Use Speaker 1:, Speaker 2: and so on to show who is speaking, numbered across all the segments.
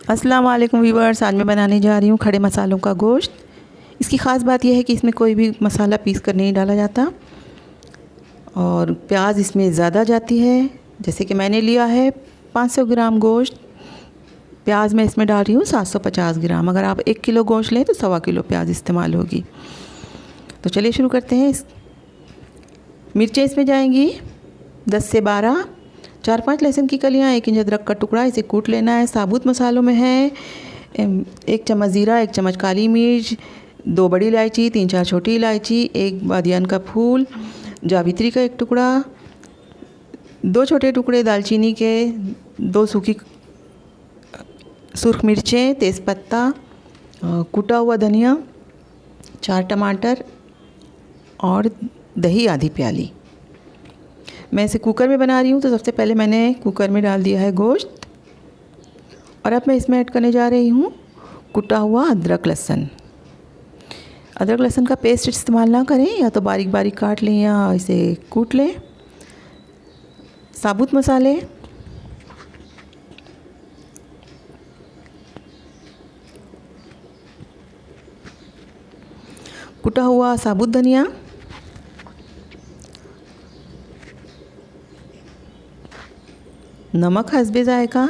Speaker 1: अस्सलाम वालेकुम व्यूअर्स। आज मैं बनाने जा रही हूँ खड़े मसालों का गोश्त। इसकी ख़ास बात यह है कि इसमें कोई भी मसाला पीस कर नहीं डाला जाता और प्याज इसमें ज़्यादा जाती है। जैसे कि मैंने लिया है 500 ग्राम गोश्त, प्याज मैं इसमें डाल रही हूँ 750 ग्राम। अगर आप 1 किलो गोश्त लें तो 1.25 किलो प्याज इस्तेमाल होगी। तो चलिए शुरू करते हैं। मिर्चें इसमें जाएंगी 10 से 12, 4-5 लहसुन की कलियाँ, 1 इंच अदरक का टुकड़ा, इसे कूट लेना है। साबुत मसालों में है 1 चम्मच ज़ीरा, 1 चम्मच काली मिर्च, 2 बड़ी इलायची, 3-4 छोटी इलायची, 1 बादियान का फूल, जावित्री का 1 टुकड़ा, 2 छोटे टुकड़े दालचीनी के, 2 सूखी सुर्ख मिर्चें, तेज़पत्ता, कूटा हुआ धनिया, 4 टमाटर और दही आधी प्याली। मैं इसे कुकर में बना रही हूँ तो सबसे पहले मैंने कुकर में डाल दिया है गोश्त और अब मैं इसमें ऐड करने जा रही हूँ कुटा हुआ अदरक लहसुन। अदरक लहसुन का पेस्ट इस्तेमाल ना करें, या तो बारीक बारीक काट लें या इसे कूट लें। साबुत मसाले, कुटा हुआ साबुत धनिया, नमक हस्बे जायका,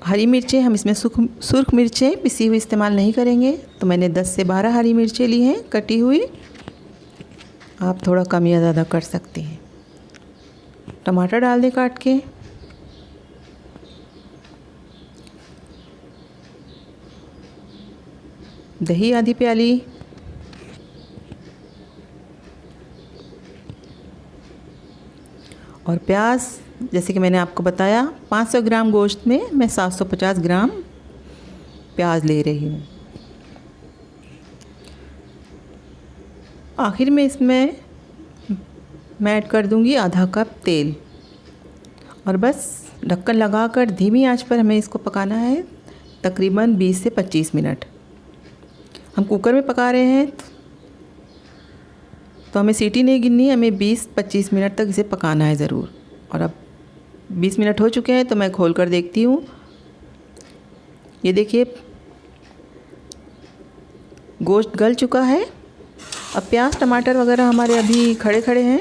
Speaker 1: हरी मिर्चें, हम इसमें सुर्ख मिर्चें पिसी हुई इस्तेमाल नहीं करेंगे, तो मैंने 10 से 12 हरी मिर्चें ली हैं कटी हुई। आप थोड़ा कम या ज़्यादा कर सकते हैं। टमाटर डाल दें काट के, दही आधी प्याली, और प्याज जैसे कि मैंने आपको बताया 500 ग्राम गोश्त में मैं 750 ग्राम प्याज ले रही हूँ। आखिर में इसमें मैं ऐड कर दूँगी आधा कप तेल और बस ढक्कन लगाकर धीमी आंच पर हमें इसको पकाना है तकरीबन 20 से 25 मिनट। हम कुकर में पका रहे हैं तो हमें सीटी नहीं गिननी, हमें 20-25 मिनट तक इसे पकाना है ज़रूर। और अब 20 मिनट हो चुके हैं तो मैं खोल कर देखती हूँ। ये देखिए गोश्त गल चुका है। अब प्याज टमाटर वगैरह हमारे अभी खड़े खड़े हैं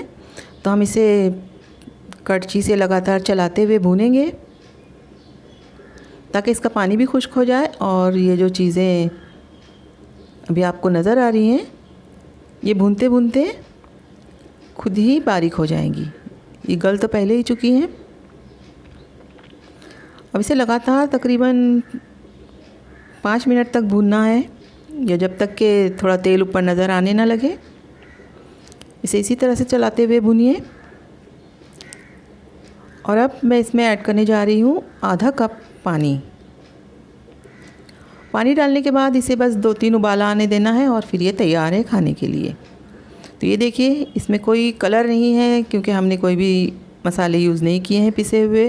Speaker 1: तो हम इसे कड़छी से लगातार चलाते हुए भूनेंगे ताकि इसका पानी भी खुश्क हो जाए और ये जो चीज़ें अभी आपको नज़र आ रही हैं ये भूनते भूनते खुद ही बारीक हो जाएंगी। ये गल तो पहले ही चुकी हैं। अब इसे लगातार तकरीबन 5 मिनट तक भूनना है, या जब तक कि थोड़ा तेल ऊपर नज़र आने ना लगे। इसे इसी तरह से चलाते हुए भूनिए। और अब मैं इसमें ऐड करने जा रही हूँ आधा कप पानी। पानी डालने के बाद इसे बस 2-3 उबाला आने देना है और फिर ये तैयार है खाने के लिए। तो ये देखिए इसमें कोई कलर नहीं है क्योंकि हमने कोई भी मसाले यूज़ नहीं किए हैं पिसे हुए।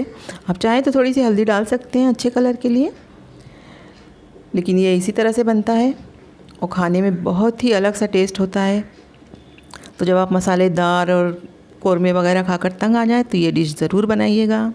Speaker 1: आप चाहें तो थोड़ी सी हल्दी डाल सकते हैं अच्छे कलर के लिए, लेकिन ये इसी तरह से बनता है और खाने में बहुत ही अलग सा टेस्ट होता है। तो जब आप मसालेदार और कौरमे वगैरह खाकर तंग आ जाए तो ये डिश ज़रूर बनाइएगा।